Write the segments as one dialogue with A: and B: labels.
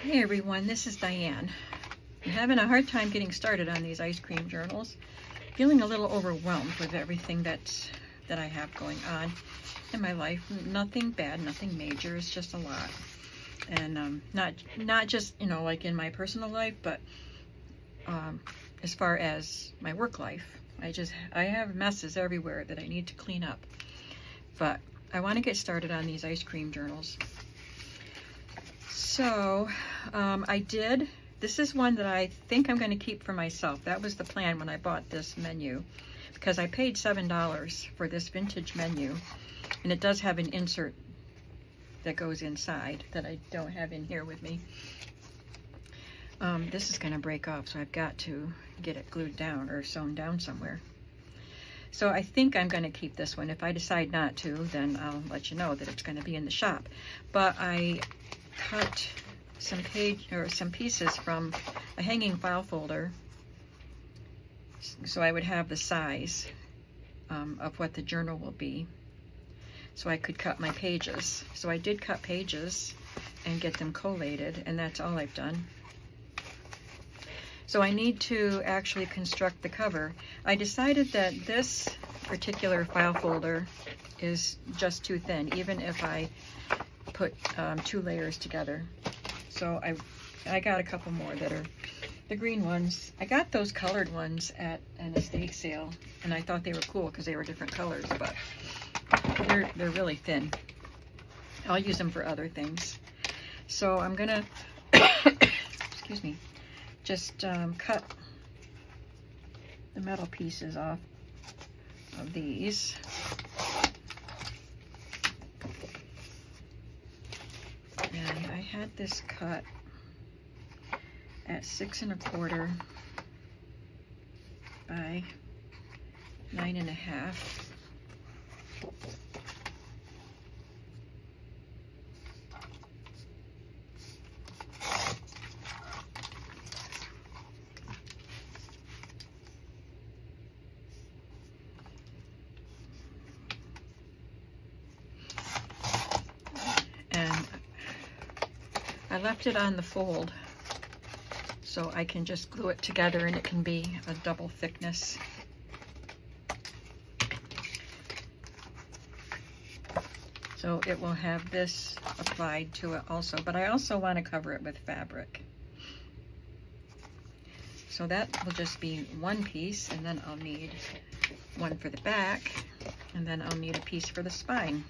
A: Hey everyone, this is Diane. I'm having a hard time getting started on these ice cream journals. Feeling a little overwhelmed with everything that I have going on in my life. Nothing bad, nothing major, it's just a lot. And not just, you know, like in my personal life, but as far as my work life. I have messes everywhere that I need to clean up. But I want to get started on these ice cream journals. So this is one that I think I'm going to keep for myself. That was the plan when I bought this menu, because I paid $7 for this vintage menu, and it does have an insert that goes inside that I don't have in here with me. This is going to break off, so I've got to get it glued down or sewn down somewhere. So I think I'm going to keep this one. If I decide not to, then I'll let you know that it's going to be in the shop. But I cut some pieces from a hanging file folder, so I would have the size of what the journal will be, so I could cut my pages. So I did cut pages and get them collated, and that's all I've done. So I need to actually construct the cover. I decided that this particular file folder is just too thin, even if I put 2 layers together. So I got a couple more that are the green ones. I got those colored ones at an estate sale, and I thought they were cool because they were different colors, but they're really thin. I'll use them for other things. So I'm gonna, excuse me, just cut the metal pieces off of these. And I had this cut at 6 1/4 by 9 1/2. I left it on the fold so I can just glue it together, and it can be a double thickness. So it will have this applied to it also, but I also want to cover it with fabric. So that will just be one piece, and then I'll need one for the back, and then I'll need a piece for the spine.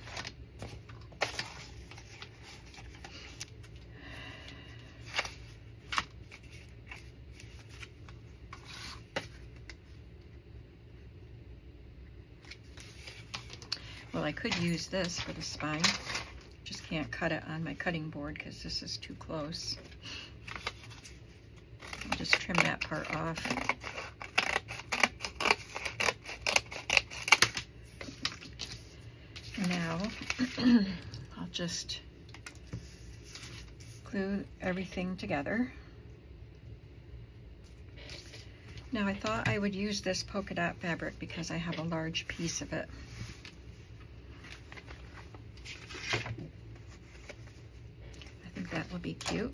A: Well, I could use this for the spine. Just can't cut it on my cutting board because this is too close. I'll just trim that part off. Now, I'll just glue everything together. Now, I thought I would use this polka dot fabric because I have a large piece of it. That will be cute.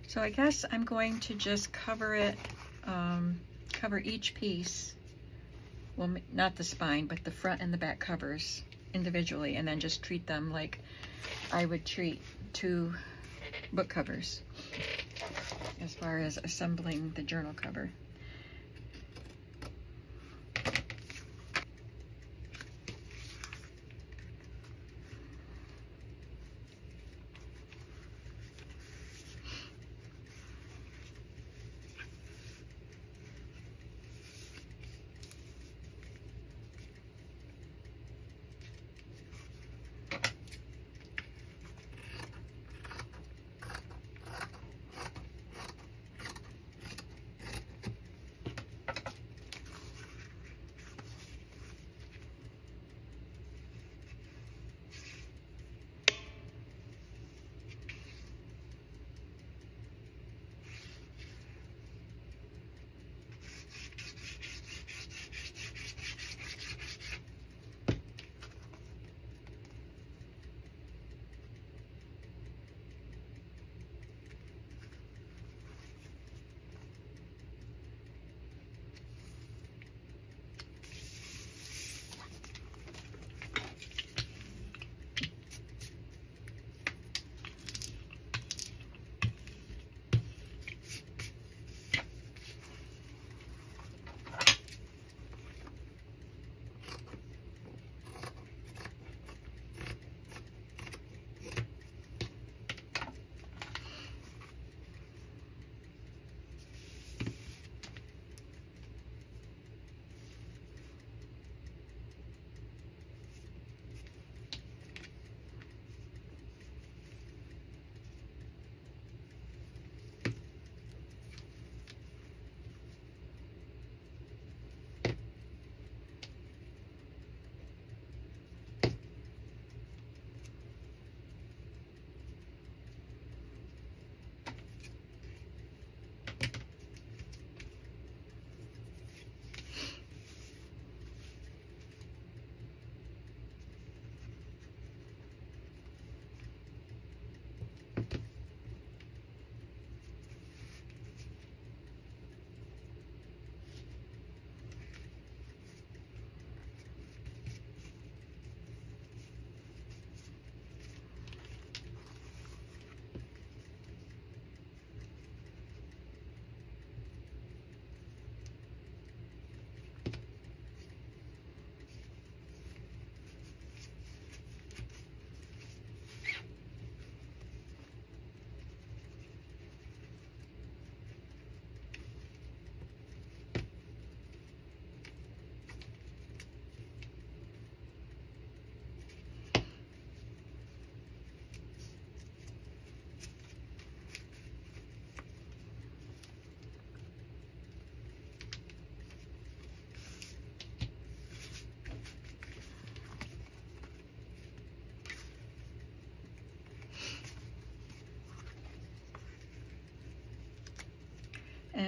A: So I guess I'm going to just cover it, cover each piece. Well, not the spine, but the front and the back covers individually, and then just treat them like I would treat 2 book covers as far as assembling the journal cover.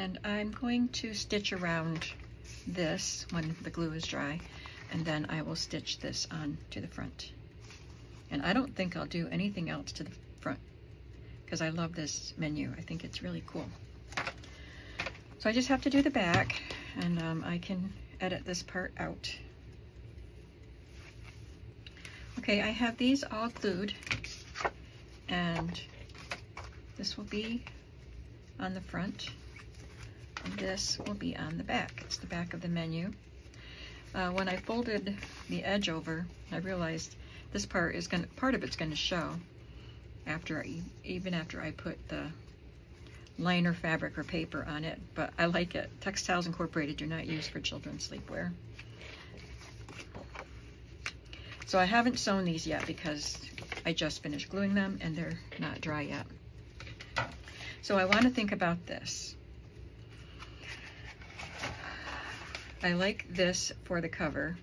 A: And I'm going to stitch around this when the glue is dry, and then I will stitch this on to the front. And I don't think I'll do anything else to the front because I love this menu. I think it's really cool. So I just have to do the back, and I can edit this part out. Okay, I have these all glued, and this will be on the front, and this will be on the back. It's the back of the menu. When I folded the edge over, I realized this part is part of it's going to show even after I put the liner fabric or paper on it, but I like it. Textiles Incorporated do not use for children's sleepwear. So I haven't sewn these yet because I just finished gluing them and they're not dry yet. So I want to think about this. I like this for the cover.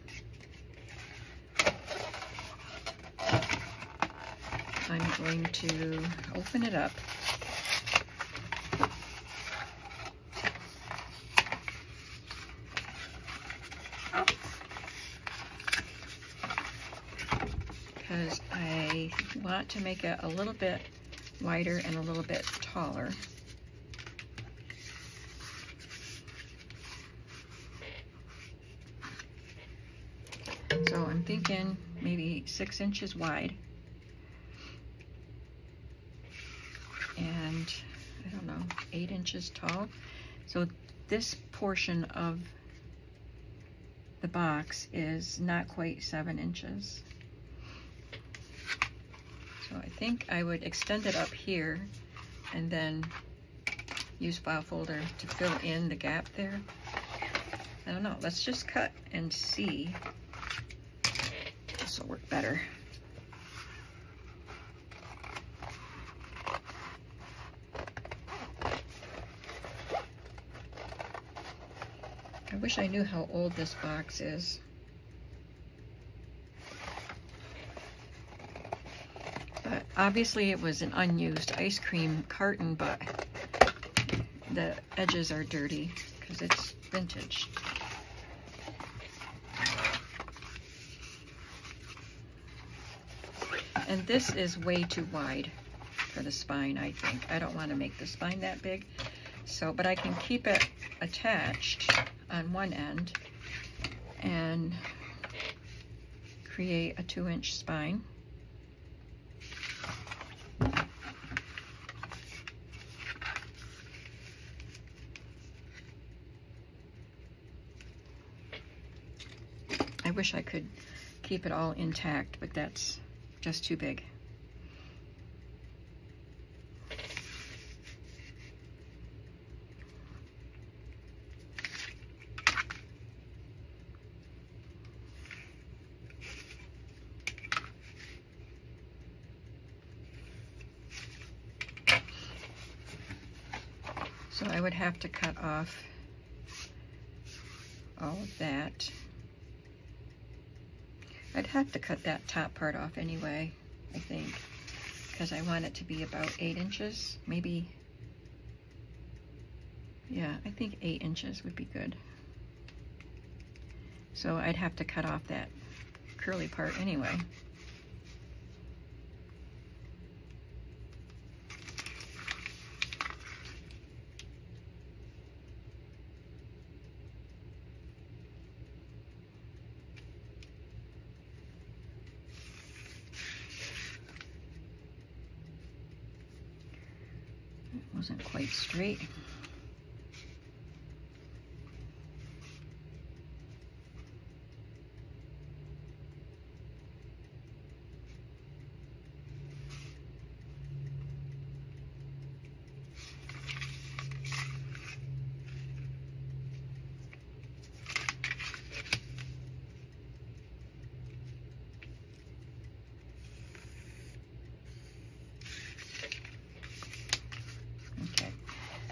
A: I'm going to open it up. Because I want to make it a little bit wider and a little bit taller. So I'm thinking maybe 6 inches wide. And I don't know, 8 inches tall. So this portion of the box is not quite 7 inches. So I think I would extend it up here and then use file folder to fill in the gap there. I don't know, let's just cut and see. This will work better. I wish I knew how old this box is. But obviously it was an unused ice cream carton, but the edges are dirty because it's vintage. And this is way too wide for the spine, I think. I don't want to make the spine that big. So, but I can keep it attached on one end and create a 2-inch spine. I wish I could keep it all intact, but that's just too big. So I would have to cut off all of that. I'd have to cut that top part off anyway, I think, because I want it to be about 8 inches, maybe. Yeah, I think 8 inches would be good. So I'd have to cut off that curly part anyway. Wasn't quite straight.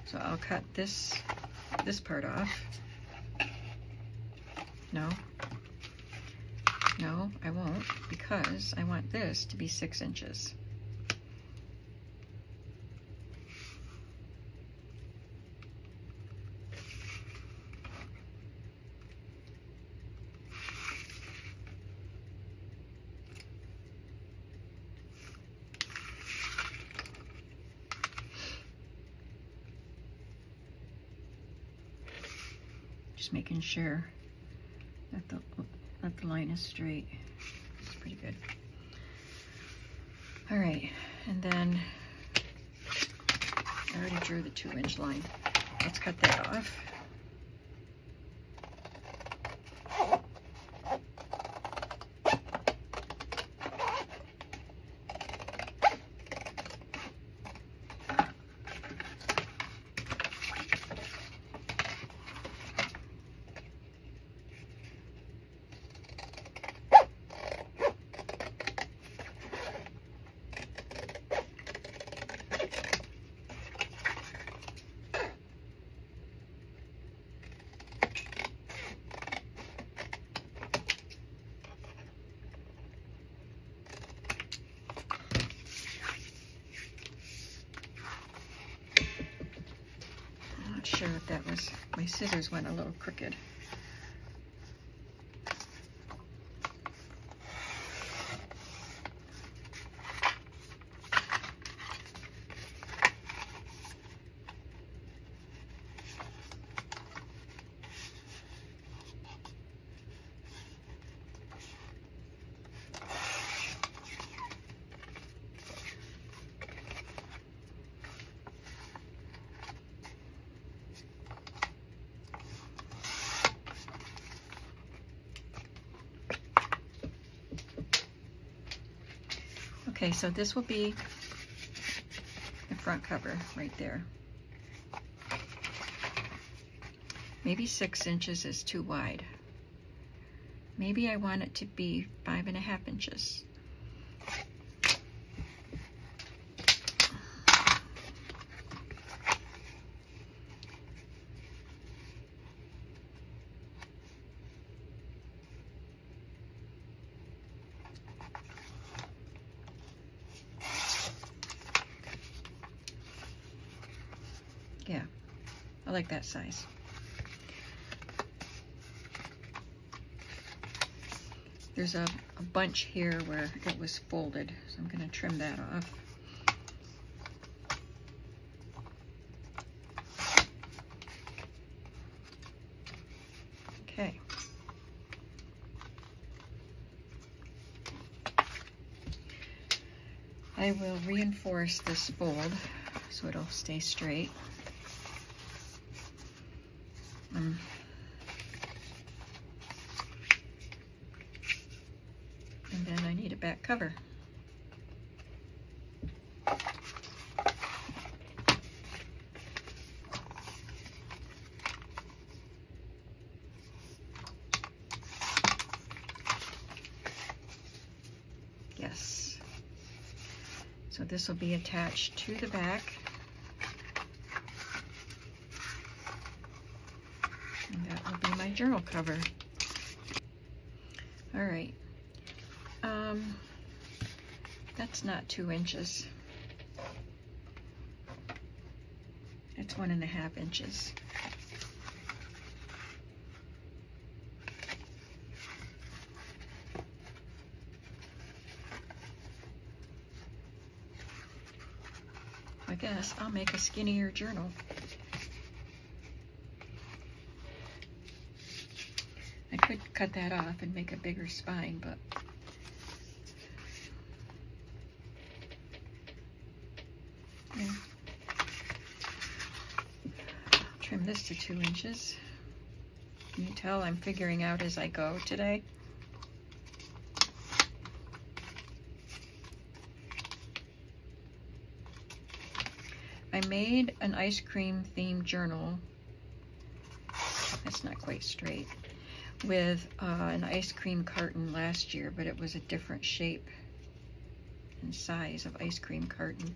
A: So I'll cut this part off. No, I won't, because I want this to be 6 inches. Just making sure that the line is straight. It's pretty good. All right, and then I already drew the 2-inch line. Let's cut that off. Sure if that was, my scissors went a little crooked. Okay, so this will be the front cover right there. Maybe 6 inches is too wide. Maybe I want it to be 5.5 inches. Yeah, I like that size. There's a bunch here where it was folded, so I'm going to trim that off. Okay. I will reinforce this fold so it'll stay straight. And then I need a back cover. Yes. So this will be attached to the back. And that will be my journal cover. All right. That's not 2 inches. It's 1.5 inches. I guess I'll make a skinnier journal. I could cut that off and make a bigger spine, but yeah. Trim this to 2 inches. Can you tell I'm figuring out as I go today? I made an ice cream themed journal. That's not quite straight. With an ice cream carton last year, but it was a different shape and size of ice cream carton.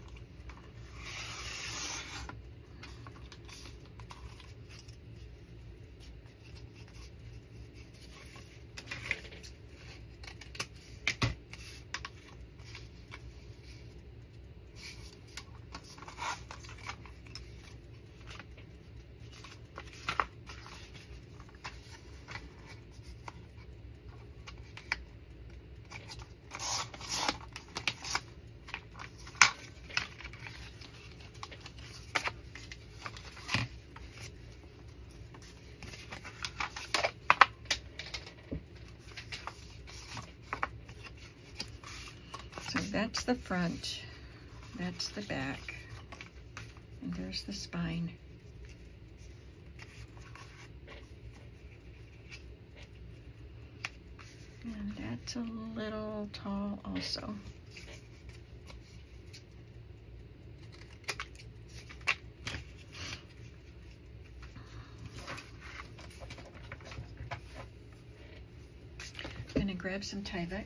A: So that's the front, that's the back, and there's the spine. And that's a little tall also. I'm gonna grab some Tyvek.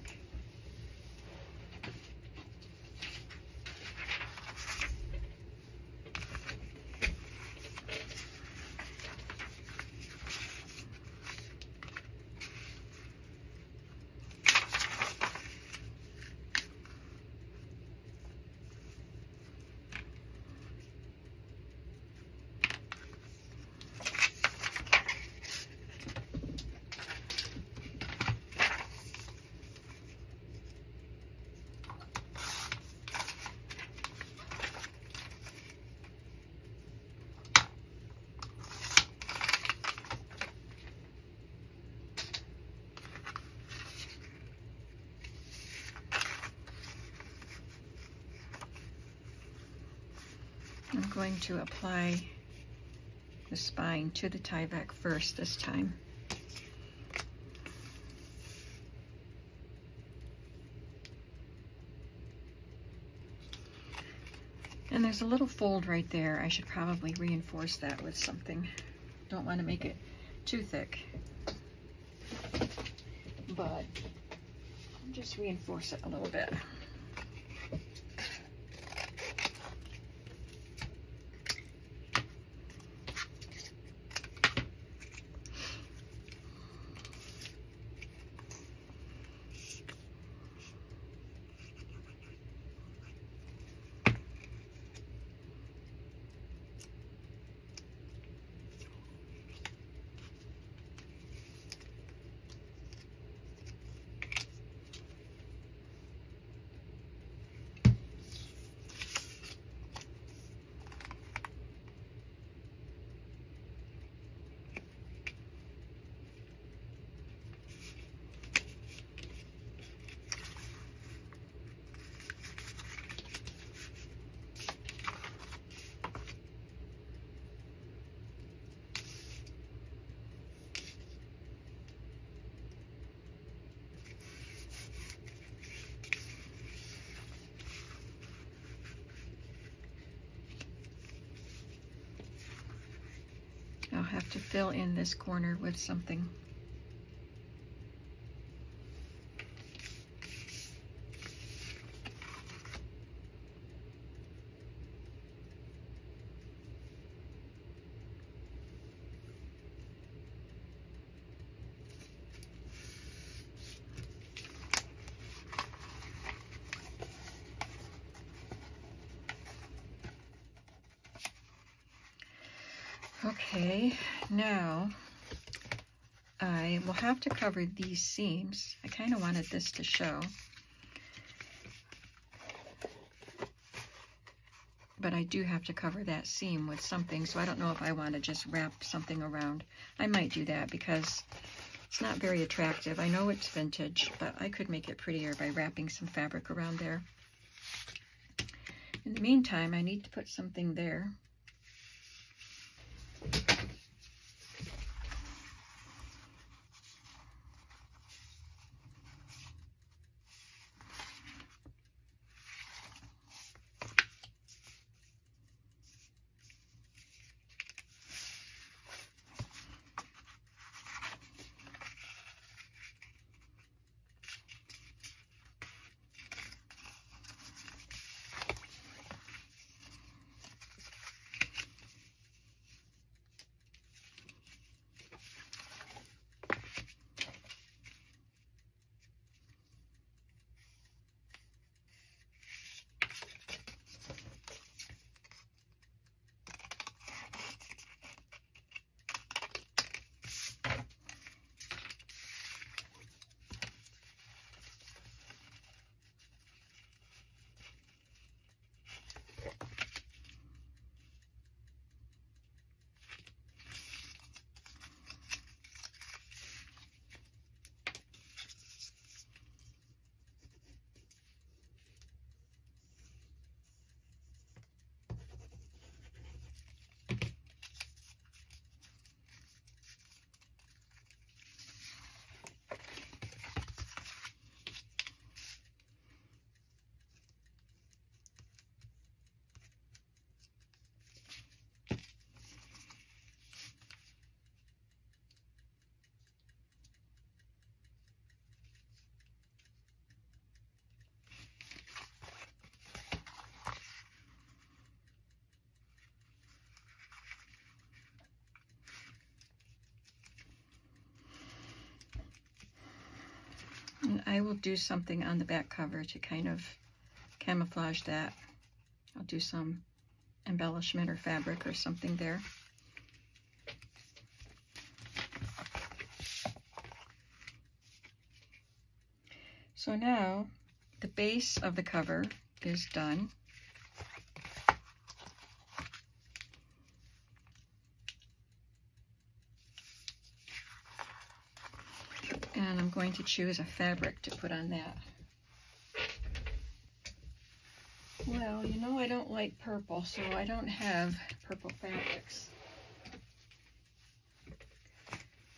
A: I'm going to apply the spine to the Tyvek first this time. And there's a little fold right there. I should probably reinforce that with something. Don't want to make it too thick, but I'll just reinforce it a little bit. I'll have to fill in this corner with something. Okay, now I will have to cover these seams. I kind of wanted this to show, but I do have to cover that seam with something, so I don't know if I want to just wrap something around. I might do that because it's not very attractive. I know it's vintage, but I could make it prettier by wrapping some fabric around there. In the meantime, I need to put something there. then I will do something on the back cover to kind of camouflage that. I'll do some embellishment or fabric or something there. So now the base of the cover is done. And I'm going to choose a fabric to put on that. Well, you know I don't like purple, so I don't have purple fabrics.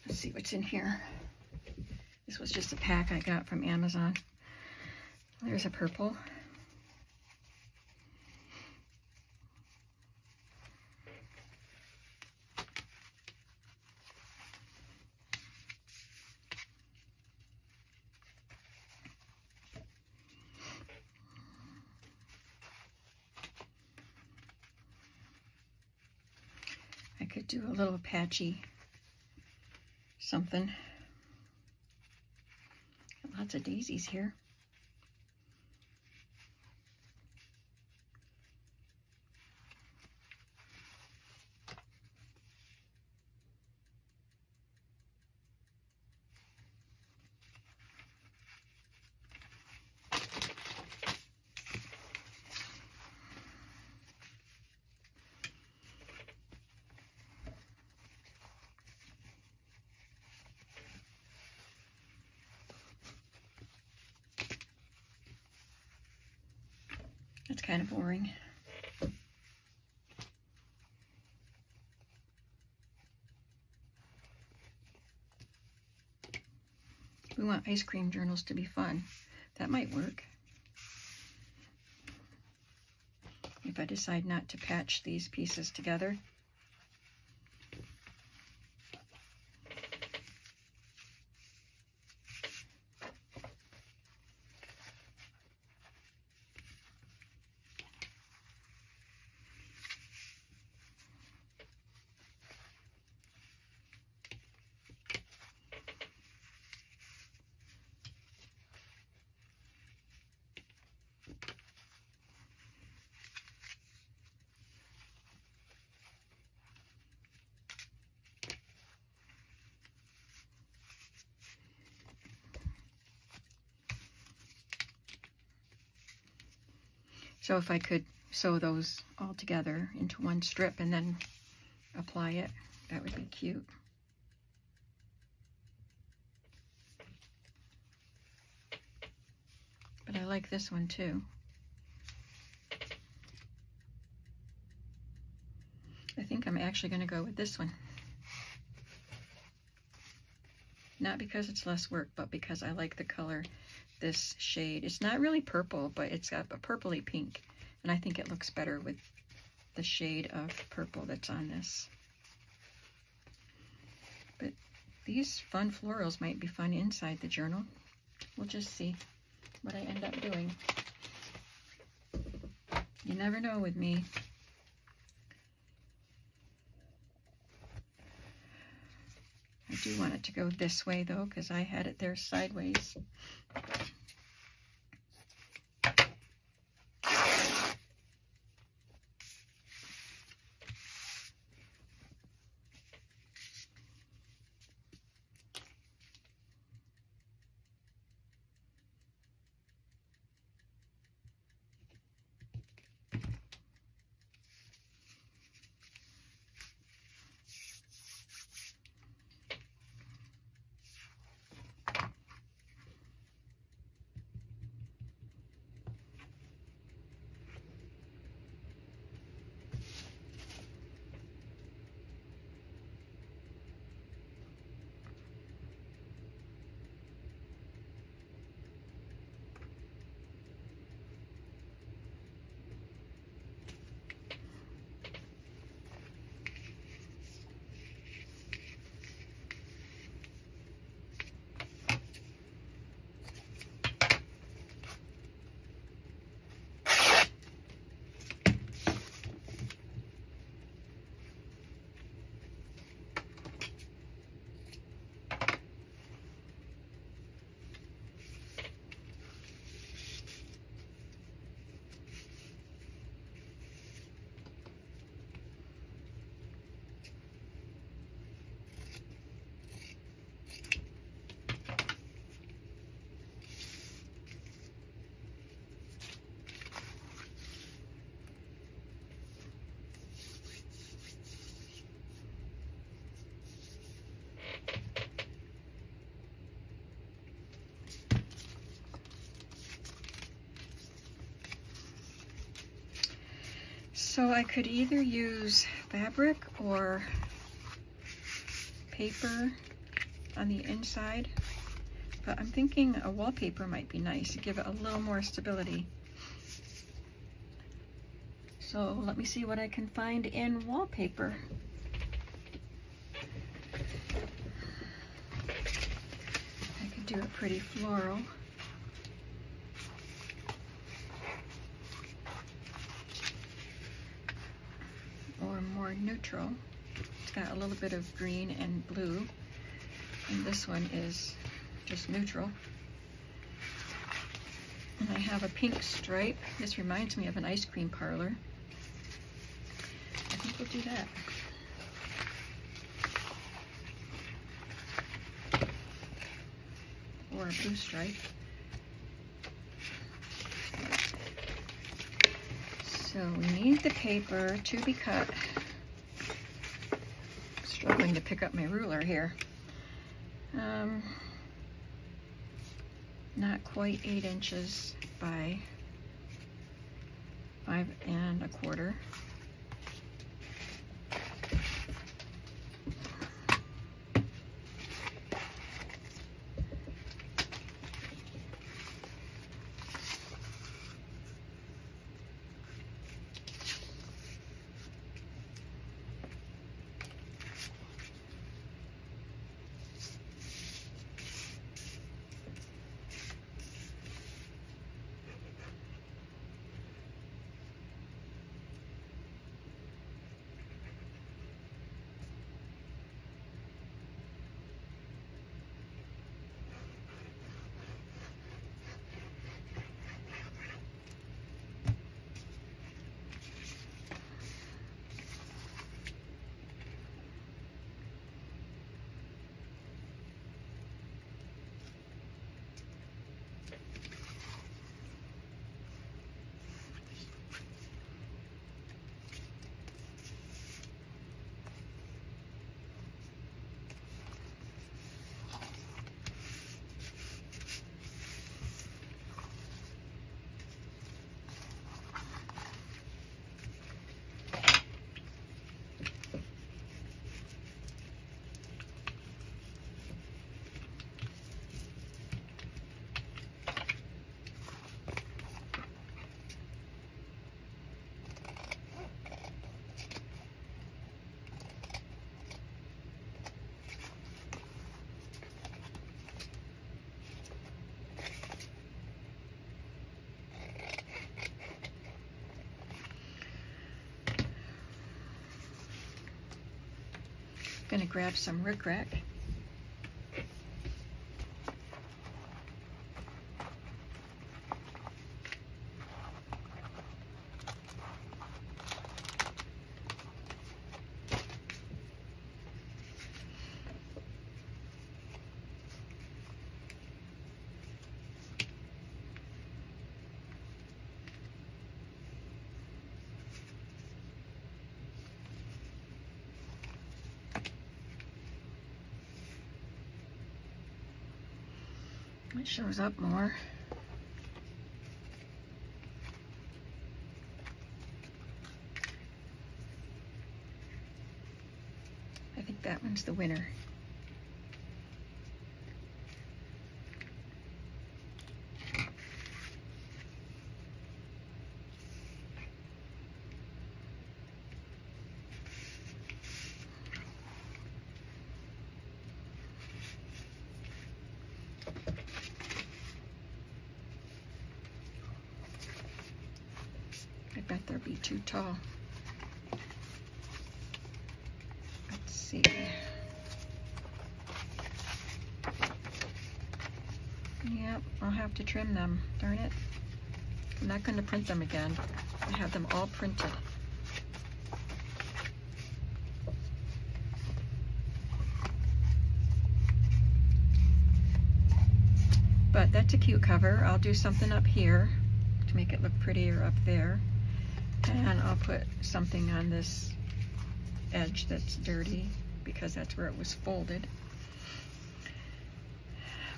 A: Let's see what's in here. This was just a pack I got from Amazon. There's a purple. I could do a little patchy something. Lots of daisies here. That's kind of boring. We want ice cream journals to be fun. That might work. If I decide not to patch these pieces together. So if I could sew those all together into one strip and then apply it, that would be cute. But I like this one too. I think I'm actually going to go with this one. Not because it's less work, but because I like the color, this shade. It's not really purple, but it's got a purpley pink, and I think it looks better with the shade of purple that's on this. But these fun florals might be fun inside the journal. We'll just see what I end up doing. You never know with me. I do want it to go this way though, because I had it there sideways. So I could either use fabric or paper on the inside, but I'm thinking a wallpaper might be nice to give it a little more stability. So let me see what I can find in wallpaper. I could do a pretty floral. Or more neutral. It's got a little bit of green and blue, and this one is just neutral. And I have a pink stripe. This reminds me of an ice cream parlor. I think we'll do that. Or a blue stripe. So we need the paper to be cut. Struggling to pick up my ruler here. Not quite 8 inches by 5 1/4. Gonna grab some rickrack. It shows up more. I think that one's the winner. I bet they'll be too tall. Let's see. Yep, I'll have to trim them. Darn it. I'm not going to print them again. I have them all printed. But that's a cute cover. I'll do something up here to make it look prettier up there. And I'll put something on this edge that's dirty because that's where it was folded.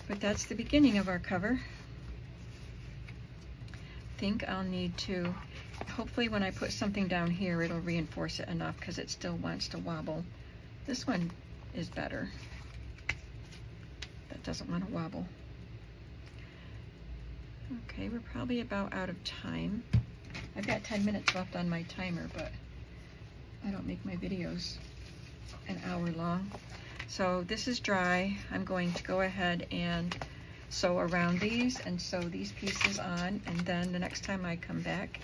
A: But that's the beginning of our cover. I think I'll need to hopefully when I put something down here, it'll reinforce it enough because it still wants to wobble. This one is better. That doesn't want to wobble. Okay, we're probably about out of time. I've got 10 minutes left on my timer, but I don't make my videos an hour long. So this is dry. I'm going to go ahead and sew around these and sew these pieces on, and then the next time I come back,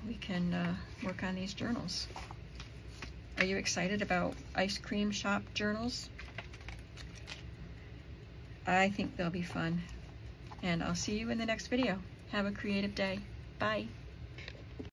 A: we can work on these journals. Are you excited about ice cream shop journals? I think they'll be fun. And I'll see you in the next video. Have a creative day. Bye.